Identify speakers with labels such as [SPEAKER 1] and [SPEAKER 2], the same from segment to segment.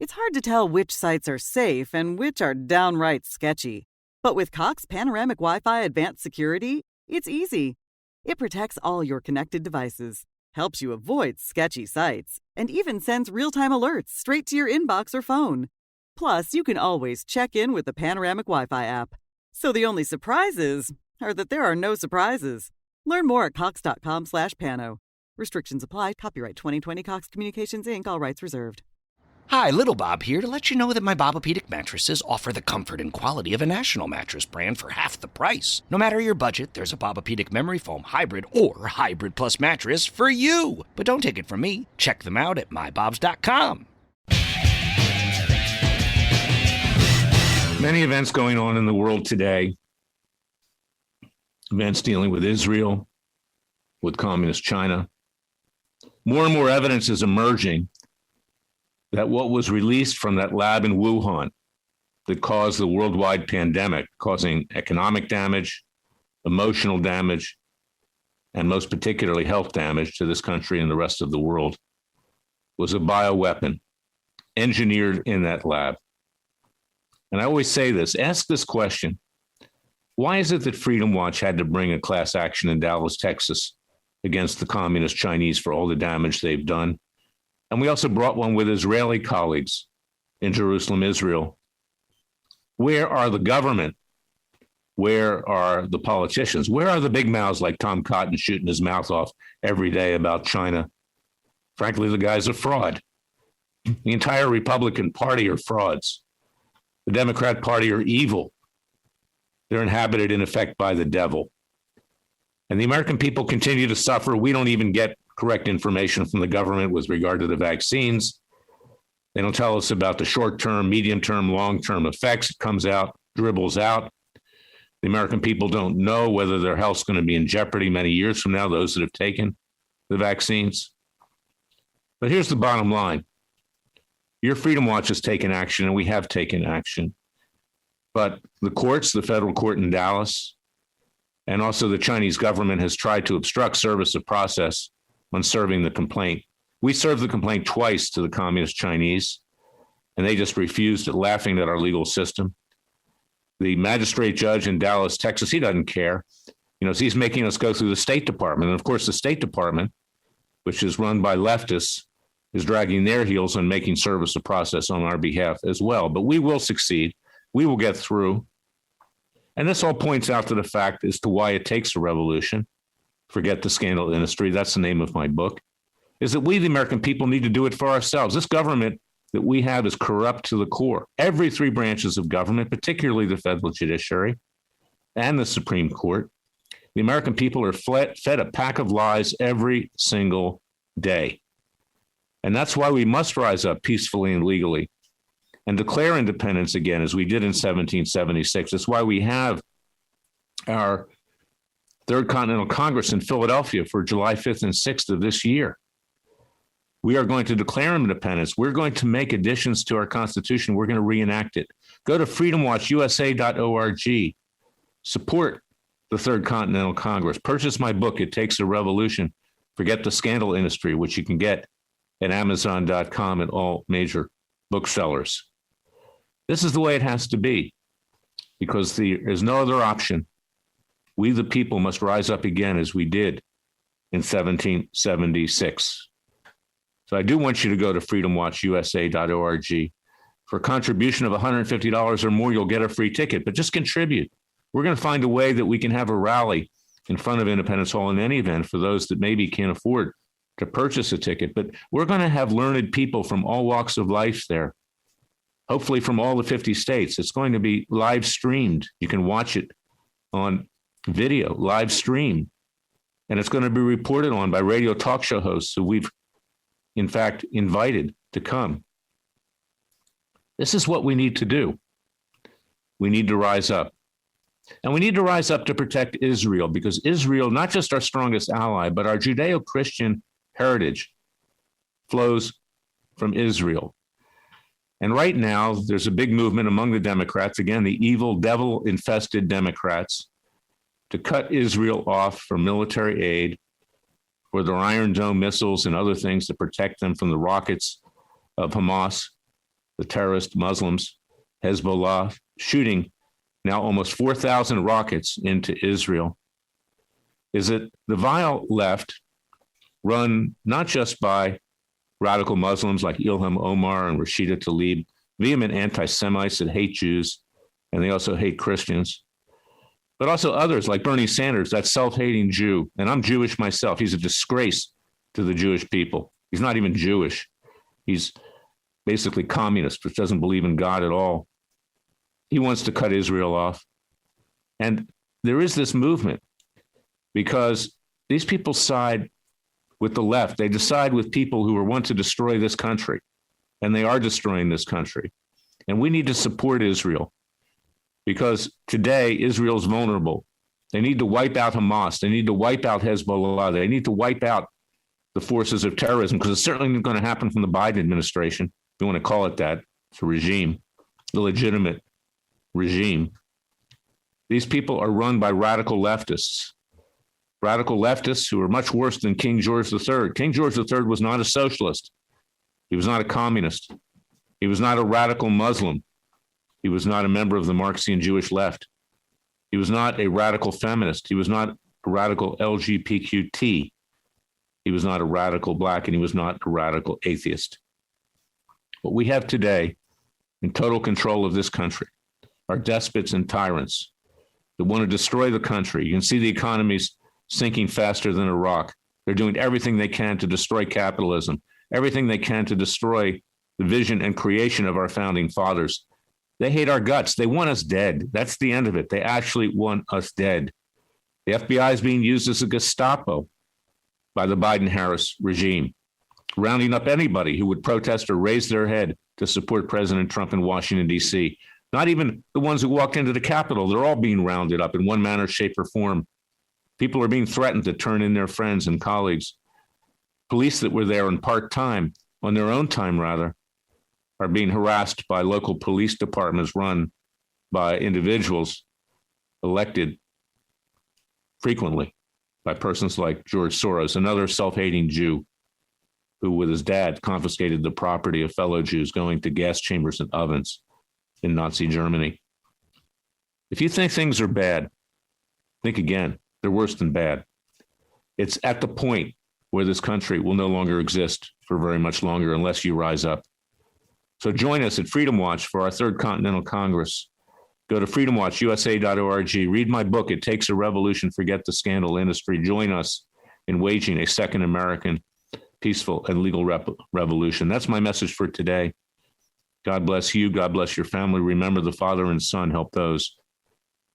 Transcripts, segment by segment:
[SPEAKER 1] It's hard to tell which sites are safe and which are downright sketchy. But with Cox Panoramic Wi-Fi Advanced Security, it's easy. It protects all your connected devices, helps you avoid sketchy sites, and even sends real-time alerts straight to your inbox or phone. Plus, you can always check in with the Panoramic Wi-Fi app. So the only surprises are that there are no surprises. Learn more at cox.com/pano. Restrictions apply. Copyright 2020 Cox Communications, Inc. All rights reserved.
[SPEAKER 2] Hi, Little Bob here to let you know that my Bobopedic mattresses offer the comfort and quality of a national mattress brand for half the price. No matter your budget, there's a Bobopedic Memory Foam Hybrid or Hybrid Plus mattress for you. But don't take it from me. Check them out at mybobs.com.
[SPEAKER 3] Many events going on in the world today. Events dealing with Israel, with communist China. More and more evidence is emerging that what was released from that lab in Wuhan that caused the worldwide pandemic, causing economic damage, emotional damage, and most particularly health damage to this country and the rest of the world, was a bioweapon engineered in that lab. And I always say this, ask this question: why is it that Freedom Watch had to bring a class action in Dallas, Texas against the communist Chinese for all the damage they've done? And we also brought one with Israeli colleagues in Jerusalem, Israel. Where are the government? Where are the politicians? Where are the big mouths like Tom Cotton shooting his mouth off every day about China? Frankly, the guy's a fraud. The entire Republican Party are frauds. The Democrat Party are evil. They're inhabited, in effect, by the devil. And the American people continue to suffer. We don't even get correct information from the government with regard to the vaccines. They don't tell us about the short-term, medium-term, long-term effects. It comes out, dribbles out. The American people don't know whether their health's going to be in jeopardy many years from now, those that have taken the vaccines. But here's the bottom line. Your Freedom Watch has taken action, and we have taken action. But the courts, the federal court in Dallas, and also the Chinese government has tried to obstruct service of process on serving the complaint. We served the complaint twice to the communist Chinese, and they just refused it, laughing at our legal system. The magistrate judge in Dallas, Texas, he doesn't care. He's making us go through the State Department. And of course, the State Department, which is run by leftists, is dragging their heels on making service of process on our behalf as well. But we will succeed. We will get through. And this all points out to the fact as to why it takes a revolution. Forget the scandal industry. That's the name of my book. Is that we, the American people, need to do it for ourselves. This government that we have is corrupt to the core. Every three branches of government, particularly the federal judiciary and the Supreme Court, the American people are fed a pack of lies every single day. And that's why we must rise up peacefully and legally and declare independence again, as we did in 1776. That's why we have our Third Continental Congress in Philadelphia for July 5th and 6th of this year. We are going to declare independence. We're going to make additions to our Constitution. We're going to reenact it. Go to freedomwatchusa.org. Support the Third Continental Congress. Purchase my book, It Takes a Revolution. Forget the scandal industry, which you can get at Amazon.com and all major booksellers. This is the way it has to be, because there is no other option. We, the people, must rise up again as we did in 1776. So I do want you to go to freedomwatchusa.org. For a contribution of $150 or more, you'll get a free ticket, but just contribute. We're going to find a way that we can have a rally in front of Independence Hall in any event for those that maybe can't afford to purchase a ticket. But we're going to have learned people from all walks of life there, hopefully from all the 50 states. It's going to be live streamed. You can watch it on video, live stream. And it's going to be reported on by radio talk show hosts who we've, in fact, invited to come. This is what we need to do. We need to rise up. And we need to rise up to protect Israel, because Israel, not just our strongest ally, but our Judeo-Christian heritage flows from Israel. And right now, there's a big movement among the Democrats, again, the evil, devil-infested Democrats, to cut Israel off from military aid for their Iron Dome missiles and other things to protect them from the rockets of Hamas. the terrorist Muslims, Hezbollah, shooting now almost 4,000 rockets into Israel, is that the vile left, run not just by radical Muslims like Ilham Omar and Rashida Tlaib, vehement anti-Semites that hate Jews, and they also hate Christians, but also others like Bernie Sanders, that self-hating Jew. And I'm Jewish myself. He's a disgrace to the Jewish people. He's not even Jewish. He's basically communist, which doesn't believe in God at all. He wants to cut Israel off. And there is this movement because these people side with the left. They decide with people who want to destroy this country, and they are destroying this country. And we need to support Israel because today Israel's vulnerable. They need to wipe out Hamas. They need to wipe out Hezbollah. They need to wipe out the forces of terrorism, because it's certainly not going to happen from the Biden administration, if you want to call it that. It's a regime, illegitimate regime. These people are run by radical leftists who are much worse than King George III. King George III was not a socialist. He was not a communist. He was not a radical Muslim. He was not a member of the Marxian Jewish left. He was not a radical feminist. He was not a radical LGBTQT. He was not a radical black, and he was not a radical atheist. What we have today in total control of this country are despots and tyrants that want to destroy the country. You can see the economy's sinking faster than a rock. They're doing everything they can to destroy capitalism, everything they can to destroy the vision and creation of our founding fathers. They hate our guts. They want us dead. That's the end of it. They actually want us dead. The FBI is being used as a Gestapo by the Biden-Harris regime, rounding up anybody who would protest or raise their head to support President Trump in Washington, D.C. Not even the ones who walked into the Capitol. They're all being rounded up in one manner, shape, or form. People are being threatened to turn in their friends and colleagues. Police that were there on part-time, on their own time rather, are being harassed by local police departments run by individuals elected frequently by persons like George Soros, another self-hating Jew who with his dad confiscated the property of fellow Jews going to gas chambers and ovens in Nazi Germany. If you think things are bad, think again. They're worse than bad. It's at the point where this country will no longer exist for very much longer unless you rise up. So join us at Freedom Watch for our Third Continental Congress. Go to freedomwatchusa.org. Read my book, It Takes a Revolution, Forget the Scandal Industry. Join us in waging a second American peaceful and legal revolution. That's my message for today. God bless you. God bless your family. Remember, the Father and Son help those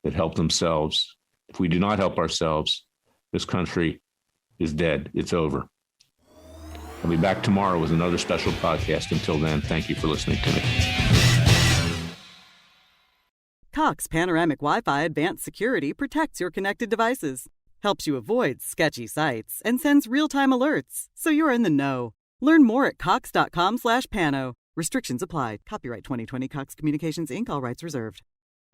[SPEAKER 3] that help themselves. If we do not help ourselves, this country is dead. It's over. I'll be back tomorrow with another special podcast. Until then, thank you for listening to me.
[SPEAKER 1] Cox Panoramic Wi-Fi Advanced Security protects your connected devices, helps you avoid sketchy sites, and sends real-time alerts, so you're in the know. Learn more at cox.com/pano. Restrictions apply. Copyright 2020 Cox Communications, Inc. All rights reserved.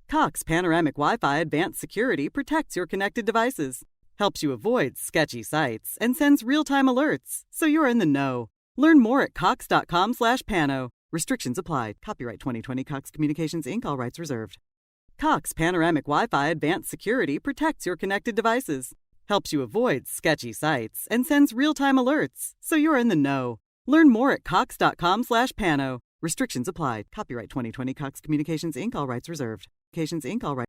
[SPEAKER 1] Cox Panoramic Wi-Fi Advanced Security protects your connected devices, helps you avoid sketchy sites, and sends real-time alerts, so you're in the know. Learn more at cox.com/pano. Restrictions apply. Copyright 2020 Cox Communications, Inc. All rights reserved. Cox Panoramic Wi-Fi Advanced Security protects your connected devices, helps you avoid sketchy sites, and sends real-time alerts, so you're in the know. Learn more at cox.com/pano. Restrictions apply. Copyright 2020 Cox Communications, Inc. All rights reserved. Communications, Inc. All rights